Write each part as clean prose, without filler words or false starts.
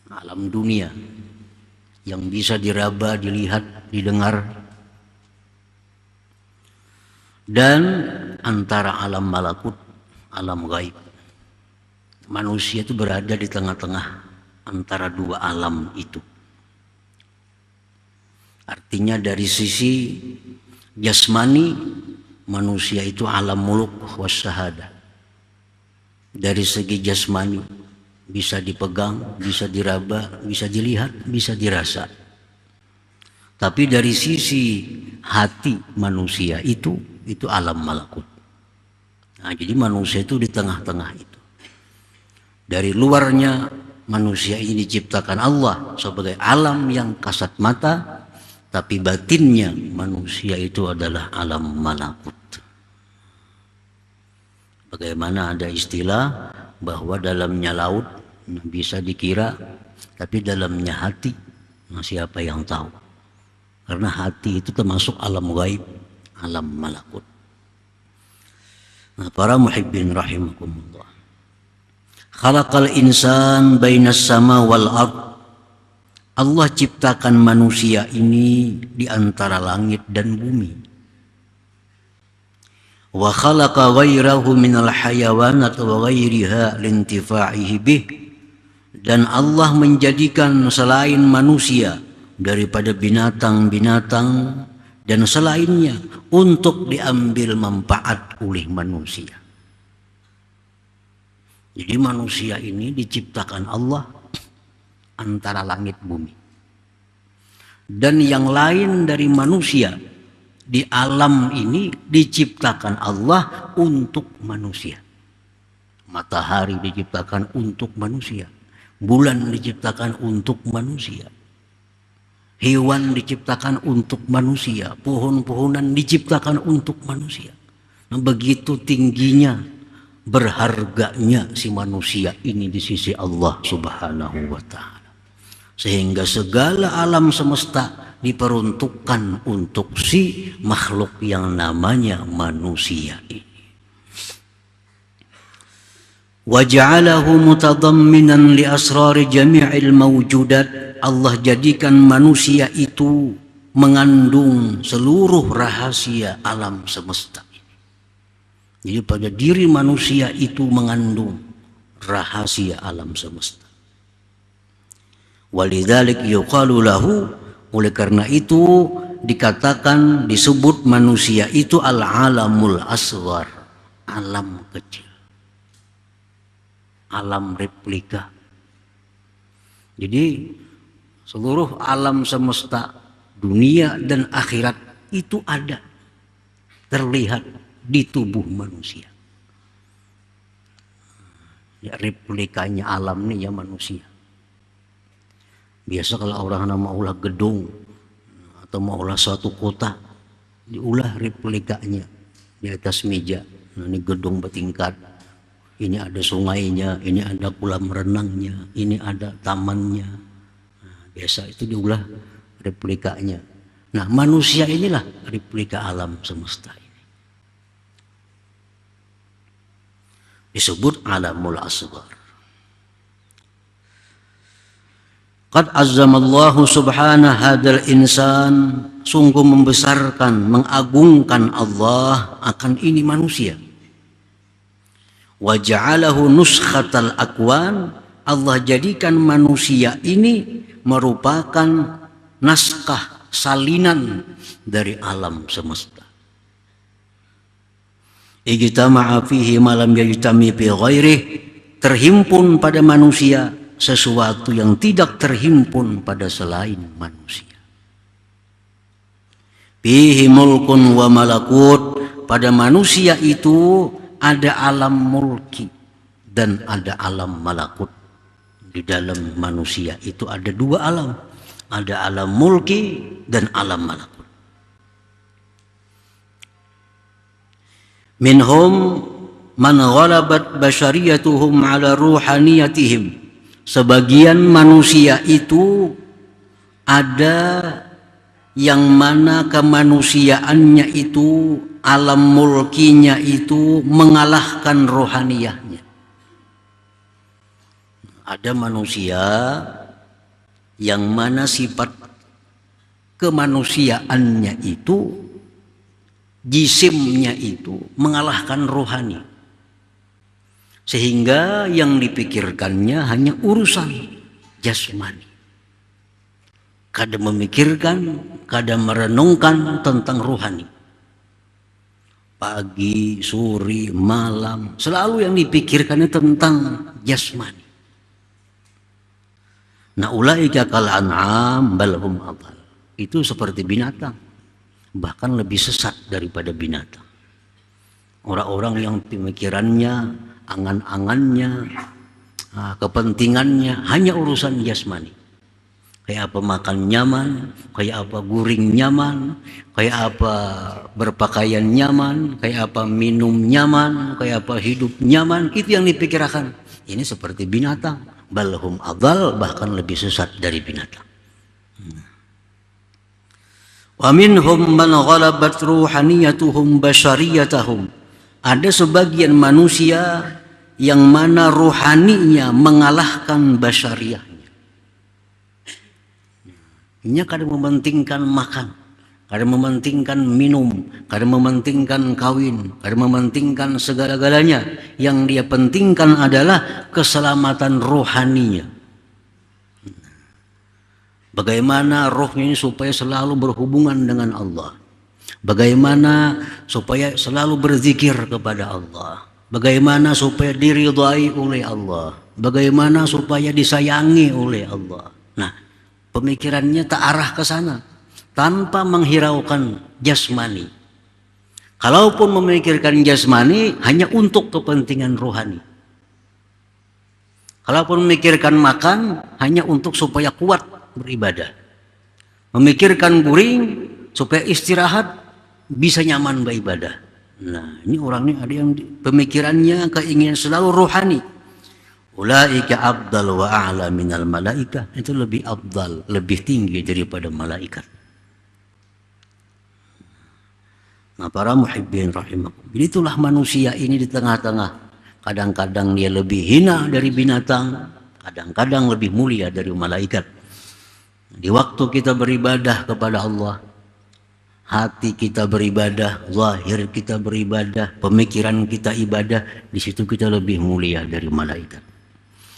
alam dunia yang bisa diraba, dilihat, didengar, dan antara alam malakut, alam gaib. Manusia itu berada di tengah-tengah antara dua alam itu. Artinya dari sisi jasmani, manusia itu alam muluk wasyahada. Dari segi jasmani bisa dipegang, bisa diraba, bisa dilihat, bisa dirasa. Tapi dari sisi hati manusia itu alam malakut. Nah, jadi manusia itu di tengah-tengah itu. Dari luarnya manusia ini diciptakan Allah sebagai alam yang kasat mata, tapi batinnya manusia itu adalah alam malakut. Bagaimana ada istilah bahwa dalamnya laut bisa dikira, tapi dalamnya hati, nah siapa yang tahu? Karena hati itu termasuk alam gaib, alam malakut. Nah, para muhibbin rahimakumullah. Khalaqal insan bainas sama wal ard. Allah ciptakan manusia ini di antara langit dan bumi. Wa khalaqa ghairahu minal hayawanat wa ghairiha lintifa'ihi bih. Dan Allah menjadikan selain manusia daripada binatang-binatang dan selainnya untuk diambil manfaat oleh manusia. Jadi manusia ini diciptakan Allah antara langit bumi. Dan yang lain dari manusia di alam ini diciptakan Allah untuk manusia. Matahari diciptakan untuk manusia. Bulan diciptakan untuk manusia. Hewan diciptakan untuk manusia. Pohon-pohonan diciptakan untuk manusia. Nah, begitu tingginya, berharganya si manusia ini di sisi Allah Subhanahu wa ta'ala. Sehingga segala alam semesta diperuntukkan untuk si makhluk yang namanya manusia ini. Wa ja'alahu mutadamminan li asrari jami'il mawjudat. Allah jadikan manusia itu mengandung seluruh rahasia alam semesta ini. Jadi pada diri manusia itu mengandung rahasia alam semesta. Walidzalik yuqalu lahu, oleh karena itu dikatakan, disebut manusia itu al-alamul asghar, alam kecil, alam replika. Jadi seluruh alam semesta, dunia dan akhirat itu ada, terlihat di tubuh manusia. Ya, replikanya alam nih ya manusia. Biasa kalau orang mau ulah gedung atau mau ulah suatu kota, diulah replikanya di atas meja. Nah, ini gedung bertingkat, ini ada sungainya, ini ada kolam renangnya, ini ada tamannya. Nah, biasa itu diulah replikanya. Nah, manusia inilah replika alam semesta ini. Disebut alamul asghar. Qad azzamallahu subhanahu hadzal insan, sungguh membesarkan, mengagungkan Allah akan ini manusia. Wa ja'alahu nuskhatal akwan, Allah jadikan manusia ini merupakan naskah salinan dari alam semesta. Ijtama'a fihi ma lam yajtami fi ghairihi, terhimpun pada manusia sesuatu yang tidak terhimpun pada selain manusia. Fihi mulkun wa malakut, pada manusia itu ada alam mulki dan ada alam malakut. Di dalam manusia itu ada dua alam, ada alam mulki dan alam malakut. Minhum man ghalabat basyariyatuhum ala ruhaniyatihim. Sebagian manusia itu ada yang mana kemanusiaannya itu, alam mulkinya itu mengalahkan rohaniyahnya. Ada manusia yang mana sifat kemanusiaannya itu, jisimnya itu mengalahkan rohani, sehingga yang dipikirkannya hanya urusan jasmani. Kadang memikirkan, kadang merenungkan tentang rohani. Pagi, sore, malam, selalu yang dipikirkannya tentang jasmani. Nah, ulaika kal an'am bal hum adall. Itu seperti binatang, bahkan lebih sesat daripada binatang. Orang-orang yang pemikirannya, angan-angannya, kepentingannya hanya urusan jasmani. Kayak apa makan nyaman, kayak apa guring nyaman, kayak apa berpakaian nyaman, kayak apa minum nyaman, kayak apa hidup nyaman. Itu yang dipikirkan. Ini seperti binatang. Balhum adall, bahkan lebih sesat dari binatang. Wa minhum man ghalabat ruhaniyatuhum bashariyatahum. Ada sebagian manusia yang mana rohaninya mengalahkan basyariahnya. Ini kadang mementingkan makan, kadang mementingkan minum, kadang mementingkan kawin, kadang mementingkan segala-galanya. Yang dia pentingkan adalah keselamatan rohaninya. Bagaimana rohnya ini supaya selalu berhubungan dengan Allah. Bagaimana supaya selalu berzikir kepada Allah. Bagaimana supaya diridhai oleh Allah. Bagaimana supaya disayangi oleh Allah. Nah, pemikirannya tak arah ke sana tanpa menghiraukan jasmani. Kalaupun memikirkan jasmani hanya untuk kepentingan rohani. Kalaupun memikirkan makan hanya untuk supaya kuat beribadah. Memikirkan guring supaya istirahat bisa nyaman beribadah. Nah, ini orang ini ada yang pemikirannya keinginan selalu rohani. Ulaika afdal wa a'la minal malaikah. Itu lebih afdal, lebih tinggi daripada malaikat. Nah, para muhibbin rahimakum. Itulah manusia ini di tengah-tengah. Kadang-kadang dia lebih hina dari binatang, kadang-kadang lebih mulia dari malaikat. Di waktu kita beribadah kepada Allah, hati kita beribadah, zahir kita beribadah, pemikiran kita ibadah, di situ kita lebih mulia dari malaikat.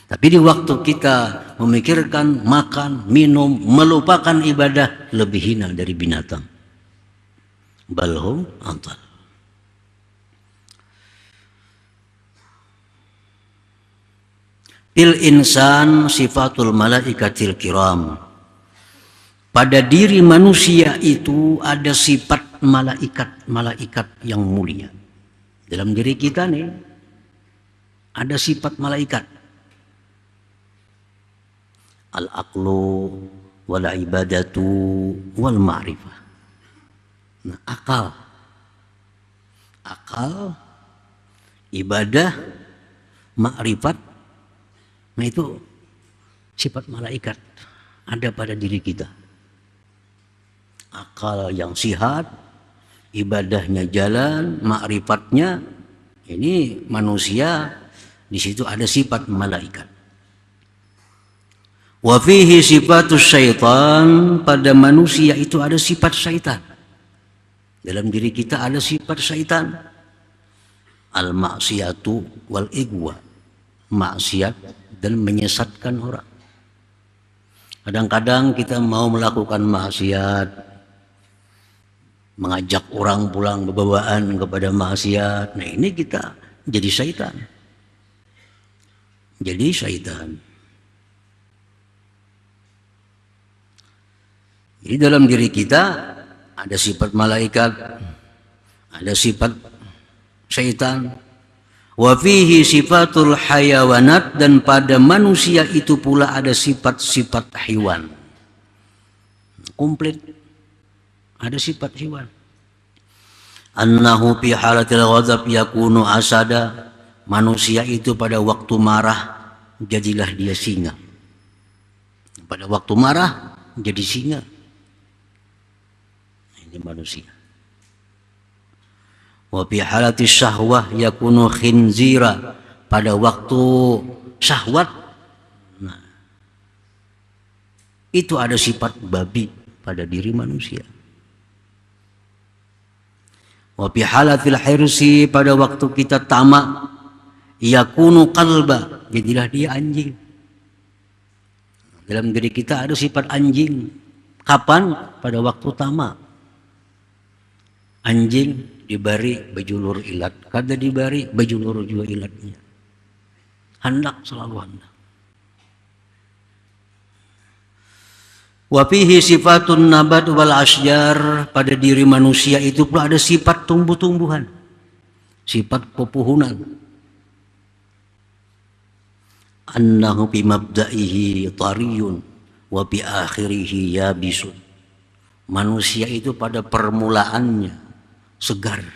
Tapi di waktu kita memikirkan makan, minum, melupakan ibadah, lebih hina dari binatang. Balhum adall. Fil insan sifatul malaikatil kiram. Pada diri manusia itu ada sifat malaikat yang mulia. Dalam diri kita nih ada sifat malaikat. Al-aqlu wal ibadatu wal ma'rifah. Nah, akal, ibadah, ma'rifat. Nah, itu sifat malaikat ada pada diri kita. Akal yang sihat, ibadahnya jalan, ma'rifatnya, ini manusia, di situ ada sifat malaikat. Wa fihi sifatus syaitan, pada manusia itu ada sifat syaitan. Dalam diri kita ada sifat syaitan. Al-maksiyatu wal igwa, maksiat dan menyesatkan orang. Kadang-kadang kita mau melakukan maksiat, mengajak orang pulang berbawaan kepada maksiat. Nah, ini kita jadi syaitan. Jadi syaitan. Jadi dalam diri kita ada sifat malaikat, ada sifat syaitan. Wa fihi sifatul hayawanat, dan pada manusia itu pula ada sifat-sifat hewan. Komplit. Ada sifat hewan. Annahu fi halatil ghadab yakunu asada. Manusia itu pada waktu marah jadilah dia singa. Pada waktu marah jadi singa. Ini manusia. Wa fi halatis syahwah yakunu khinzira. Pada waktu syahwat, nah, itu ada sifat babi pada diri manusia. Wa fi halatil hirsi, pada waktu kita tamak, yakunu qalba, jadilah dia anjing. Dalam diri kita ada sifat anjing. Kapan? Pada waktu tamak. Anjing dibari bejulur ilat, kada dibari bejulur juga ilatnya. Hendak, selalu hendak. Wa fihi sifatun nabat wal asjar, pada diri manusia itu pula ada sifat tumbuh-tumbuhan, sifat pepohonan. Annahu bi mabda'ihi tariyun wa bi akhirihi yabisun. Manusia itu pada permulaannya segar.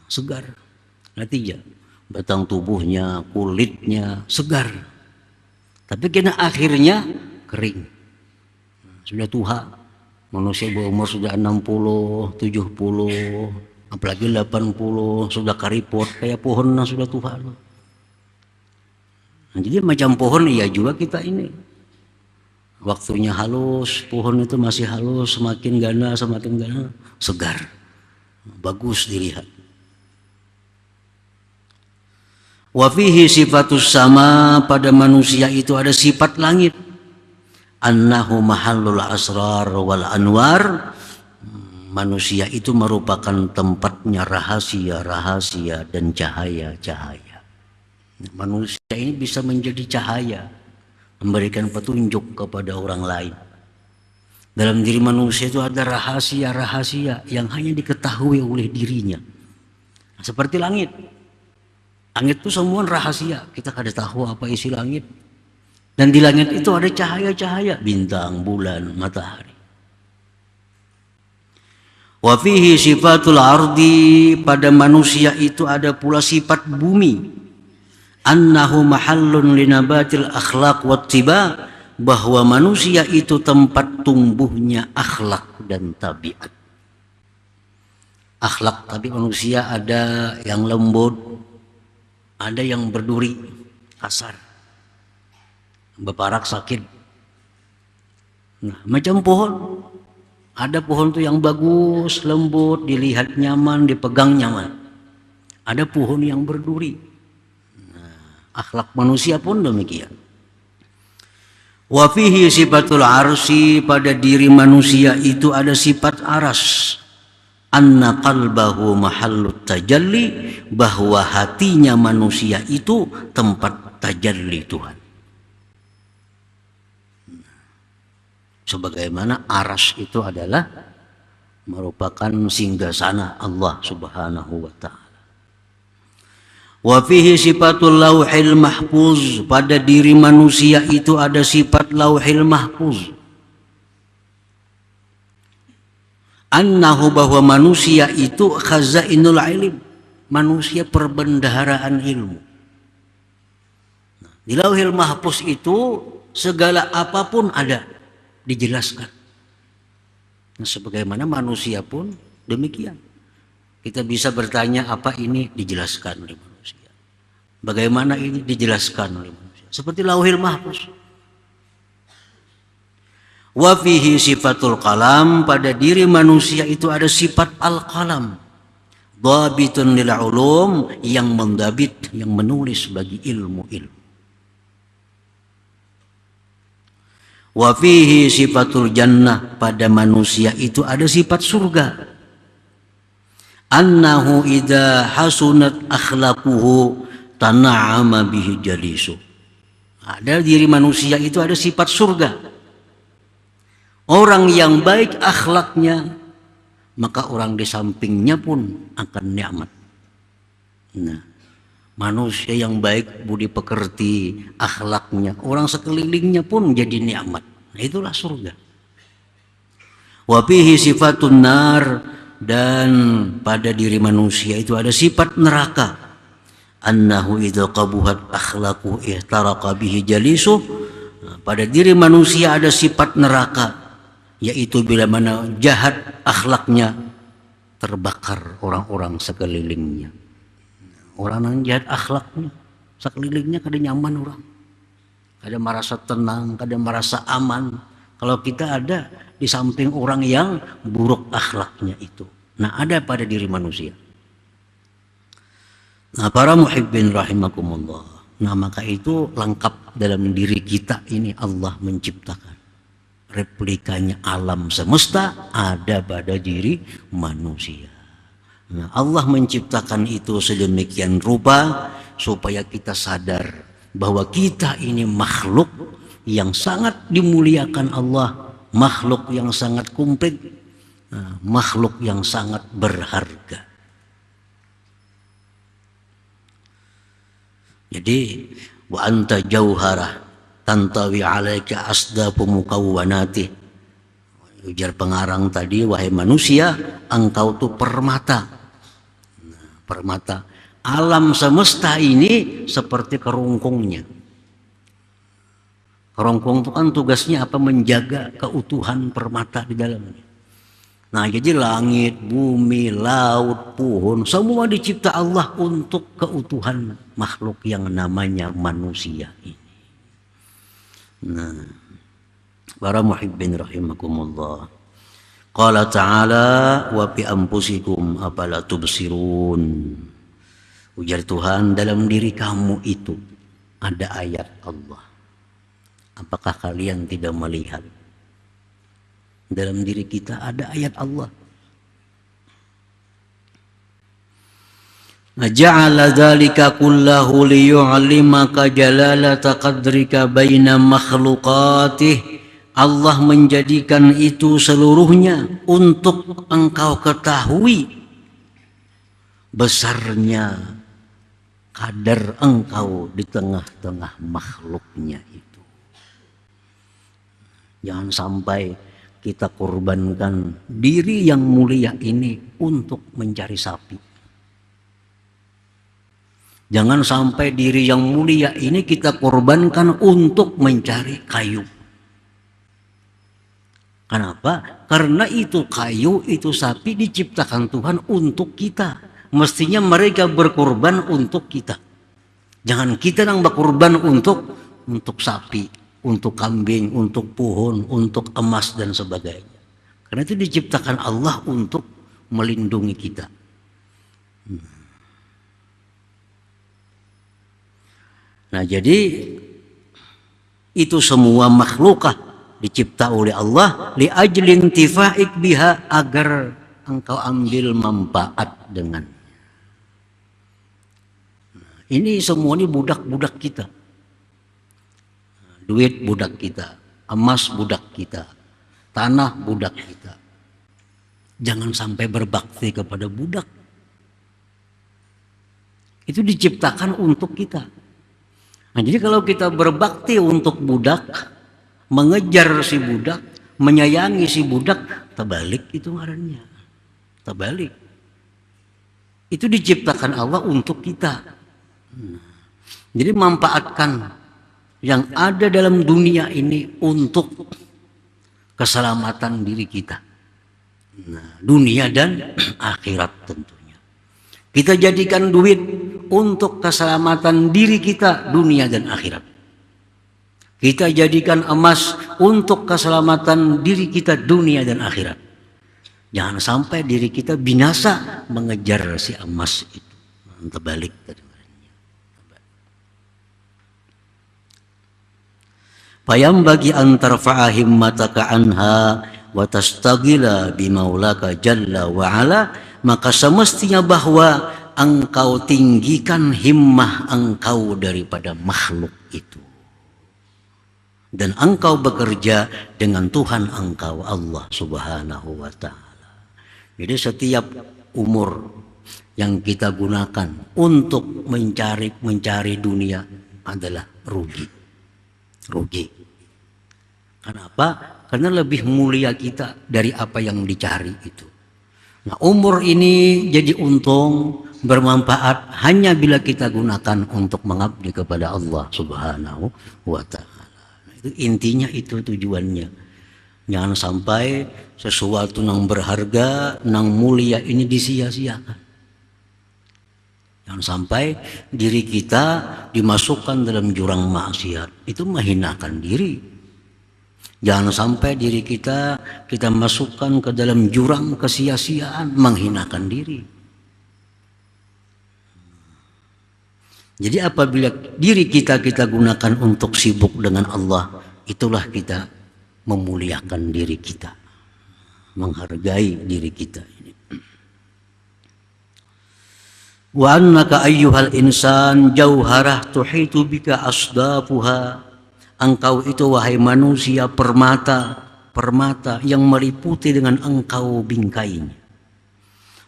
Segar. Artinya batang tubuhnya, kulitnya segar. Tapi kena akhirnya kering. Sudah tua, manusia berumur sudah 60, 70, apalagi 80, sudah karipot, kayak pohon yang sudah tua. Nah, jadi macam pohon ya juga kita ini. Waktunya halus, pohon itu masih halus, semakin gana, segar, bagus dilihat. Wa fihi sifatus sama, pada manusia itu ada sifat langit. Annahu mahallul asrar wal anwar, manusia itu merupakan tempatnya rahasia-rahasia dan cahaya-cahaya. Manusia ini bisa menjadi cahaya, memberikan petunjuk kepada orang lain. Dalam diri manusia itu ada rahasia-rahasia yang hanya diketahui oleh dirinya. Seperti langit. Langit itu semua rahasia, kita kada tahu apa isi langit. Dan di langit itu ada cahaya-cahaya, bintang, bulan, matahari. Wa fihi sifatul ardi, pada manusia itu ada pula sifat bumi. Annahu mahallun linabatil akhlaq wattiba, bahwa manusia itu tempat tumbuhnya akhlak dan tabiat. Akhlak tapi manusia ada yang lembut, ada yang berduri, kasar, beparak, sakit. Nah, macam pohon. Ada pohon tuh yang bagus, lembut, dilihat nyaman, dipegang nyaman. Ada pohon yang berduri. Nah, akhlak manusia pun demikian. Wa fihi sifatul arsi, pada diri manusia itu ada sifat aras. Anna qalbahu mahallut tajalli, bahwa hatinya manusia itu tempat tajalli Tuhan. Sebagaimana aras itu adalah merupakan singgasana Allah Subhanahu wa ta'ala. Wa fihi sifatul lauhil mahfuz, pada diri manusia itu ada sifat lauhil mahfuz. Annahu, bahwa manusia itu khazainul ilm, manusia perbendaharaan ilmu. Di lauhil mahfuz itu segala apapun ada, dijelaskan. Nah, sebagaimana manusia pun demikian. Kita bisa bertanya apa ini, dijelaskan oleh manusia. Bagaimana ini, dijelaskan oleh manusia. Seperti lauhil mahfuz. Wa fihi sifatul qalam, pada diri manusia itu ada sifat al-qalam. Dhabitun lil ulum, yang mendabit, yang menulis bagi ilmu-ilmu. Wa fihi sifatul jannah, pada manusia itu ada sifat surga. Annahu idza hasunat akhlaquhu tana'ama bihi jalisu. Ada diri manusia itu ada sifat surga. Orang yang baik akhlaknya, maka orang di sampingnya pun akan nikmat. Nah, manusia yang baik, budi pekerti, akhlaknya, orang sekelilingnya pun jadi nikmat. Nah, itulah surga. Wa fihi sifatun nar, dan pada diri manusia itu ada sifat neraka. Annahu idza qabuhat akhlaquhu ihtaraqa bihi jalisuh. Nah, pada diri manusia ada sifat neraka, yaitu bila mana jahat akhlaknya, terbakar orang-orang sekelilingnya. Orang yang jahat akhlaknya, sekelilingnya kada nyaman orang. kadang merasa tenang, kadang merasa aman. Kalau kita ada di samping orang yang buruk akhlaknya itu. Nah, ada pada diri manusia. Nah, para muhibbin rahimakumullah. Nah, maka itu lengkap dalam diri kita ini Allah menciptakan. Replikanya alam semesta ada pada diri manusia. Nah, Allah menciptakan itu sedemikian rupa supaya kita sadar bahwa kita ini makhluk yang sangat dimuliakan Allah, makhluk yang sangat komplit, makhluk yang sangat berharga. Jadi wa anta jauharah tantawi alaika asdafu mukawwanati. Ujar pengarang tadi, wahai manusia, engkau tuh permata. Nah, permata. Alam semesta ini seperti kerungkungnya. Kerungkung itu kan tugasnya apa? Menjaga keutuhan permata di dalamnya. Nah, jadi langit, bumi, laut, pohon, semua dicipta Allah untuk keutuhan makhluk yang namanya manusia ini. Nah, para muhibbin rahimakumullah. Qala ta'ala wa bi anfusikum afala tubsirun. Ujar Tuhan, dalam diri kamu itu ada ayat Allah. Apakah kalian tidak melihat? Dalam diri kita ada ayat Allah. Ja'ala dzalika kullahu liyu'allimaka jalalata qadrika baina makhluqatih. Allah menjadikan itu seluruhnya untuk engkau ketahui besarnya kadar engkau di tengah-tengah makhluknya itu. Jangan sampai kita korbankan diri yang mulia ini untuk mencari sapi. Jangan sampai diri yang mulia ini kita korbankan untuk mencari kayu. Kenapa? Karena itu kayu, itu sapi diciptakan Tuhan untuk kita. Mestinya mereka berkorban untuk kita. Jangan kita yang berkorban untuk sapi, untuk kambing, untuk pohon, untuk emas dan sebagainya. Karena itu diciptakan Allah untuk melindungi kita. Nah, jadi itu semua makhlukah dicipta oleh Allah li ajlin tifa'ik biha, agar engkau ambil manfaat dengan. Ini semua ini budak-budak kita. Duit budak kita, emas budak kita, tanah budak kita. Jangan sampai berbakti kepada budak. Itu diciptakan untuk kita. Nah, jadi kalau kita berbakti untuk budak, mengejar si budak, menyayangi si budak, terbalik itu ngarannya. Terbalik. Itu diciptakan Allah untuk kita. Jadi manfaatkan yang ada dalam dunia ini untuk keselamatan diri kita. Nah, dunia dan akhirat tentunya. Kita jadikan duit untuk keselamatan diri kita, dunia dan akhirat. Kita jadikan emas untuk keselamatan diri kita, dunia dan akhirat. Jangan sampai diri kita binasa mengejar si emas itu. Terbalik tadi. Fayam bagi antar fa'ahim mataka anha wa tastagila bimaulaka jalla wa ala, maka semestinya bahwa engkau tinggikan himmah engkau daripada makhluk itu, dan engkau bekerja dengan Tuhan engkau Allah subhanahu wa ta'ala. Jadi setiap umur yang kita gunakan untuk mencari dunia adalah rugi. Kenapa? Karena lebih mulia kita dari apa yang dicari itu. Nah, umur ini jadi untung, bermanfaat hanya bila kita gunakan untuk mengabdi kepada Allah subhanahu wa ta'ala. Nah, itu intinya, itu tujuannya. Jangan sampai sesuatu yang berharga, yang mulia ini disia-siakan. Jangan sampai diri kita dimasukkan dalam jurang maksiat, itu menghinakan diri. Jangan sampai diri kita masukkan ke dalam jurang kesia-siaan, menghinakan diri. Jadi apabila diri kita gunakan untuk sibuk dengan Allah, itulah kita memuliakan diri kita, menghargai diri kita. Wa annaka ayyuhal insan jauharah tuhitu bika asdafuha. Engkau itu wahai manusia permata yang meliputi dengan engkau bingkainya.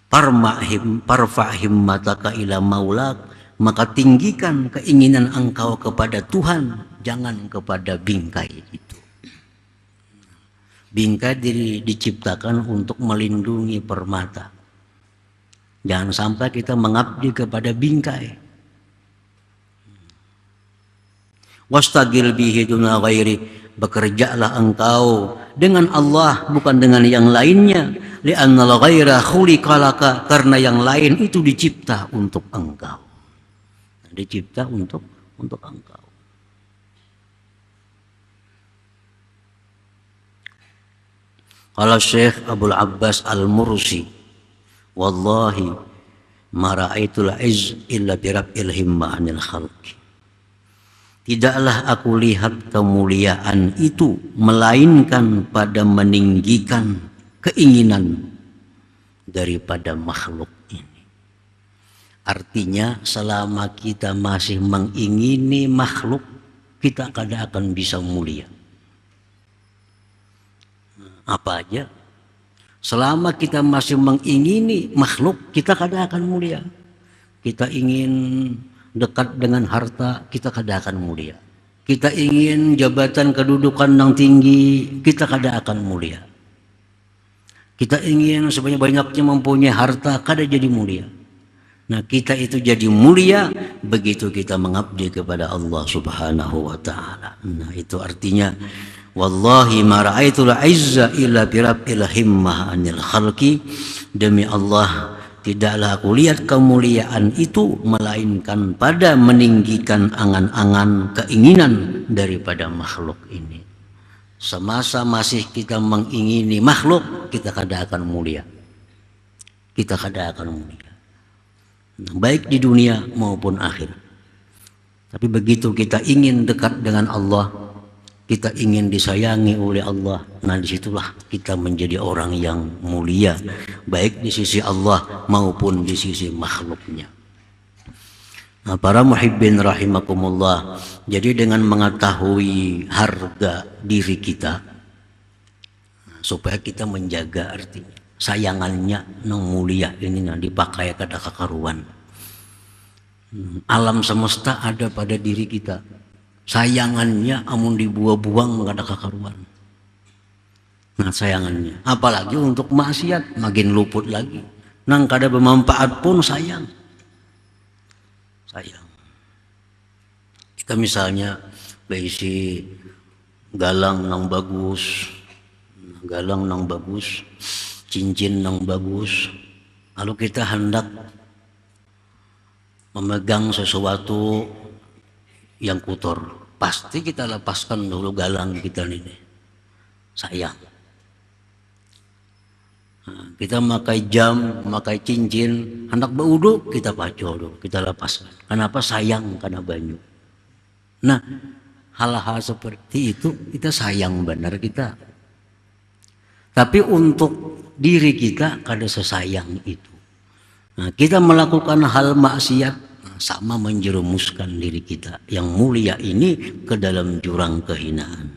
Parfa'him mataka ila maulak, maka tinggikan keinginan engkau kepada Tuhan, jangan kepada bingkai itu. Bingkai diciptakan untuk melindungi permata. Jangan sampai kita mengabdi kepada bingkai. Wastagil bihi duna ghairi, bekerjalah engkau dengan Allah bukan dengan yang lainnya. Li'annal ghaira khuliqa laka, karena yang lain itu dicipta untuk engkau. Dicipta untuk engkau. Qala Syekh Abdul Abbas Al-Mursi, wallahi ma ra'aitul izz illa bi rab'il himma 'anil khalqi. Tidaklah aku lihat kemuliaan itu melainkan pada meninggikan keinginan daripada makhluk ini. Artinya selama kita masih mengingini makhluk, kita kada akan bisa mulia. Apa aja? Selama kita masih mengingini makhluk, kita kada akan mulia. Kita ingin dekat dengan harta, kita kada akan mulia. Kita ingin jabatan kedudukan yang tinggi, kita kada akan mulia. Kita ingin sebanyak-banyaknya mempunyai harta, kada jadi mulia. Nah, kita itu jadi mulia begitu kita mengabdi kepada Allah Subhanahu wa taala. Nah, itu artinya wallahi ma ra'aitul izza illa bi rabbil himmah 'anil khalqi. Demi Allah, tidaklah aku lihat kemuliaan itu melainkan pada meninggikan angan-angan keinginan daripada makhluk ini. Semasa masih kita mengingini makhluk, kita kada akan mulia. Kita kada akan mulia. Baik di dunia maupun akhir. Tapi begitu kita ingin dekat dengan Allah, kita ingin disayangi oleh Allah, nah disitulah kita menjadi orang yang mulia, baik di sisi Allah maupun di sisi makhluknya. Nah, para muhibbin rahimakumullah, jadi dengan mengetahui harga diri kita, supaya kita menjaga artinya sayangannya nang mulia ini nang dipakai kada kakaruan. Alam semesta ada pada diri kita. Sayangannya amun dibuang-buang kada kakaruan. Nah, sayangannya apalagi untuk maksiat makin luput lagi. Nang kada bermanfaat pun sayang. Kita misalnya beisi galang nang bagus, cincin nang bagus, lalu kita hendak memegang sesuatu yang kotor, pasti kita lepaskan dulu galang kita ini. Sayang. Nah, kita memakai jam, memakai cincin, hendak berwudu kita paco dulu, kita lepaskan. Kenapa? Sayang karena banyu. Nah, hal-hal seperti itu kita sayang benar kita. Tapi untuk diri kita kada sesayang itu. Nah, kita melakukan hal maksiat sama menjerumuskan diri kita yang mulia ini ke dalam jurang kehinaan.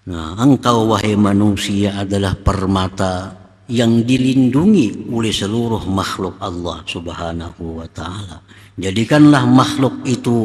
Nah, engkau wahai manusia adalah permata yang dilindungi oleh seluruh makhluk Allah Subhanahu wa taala. Jadikanlah makhluk itu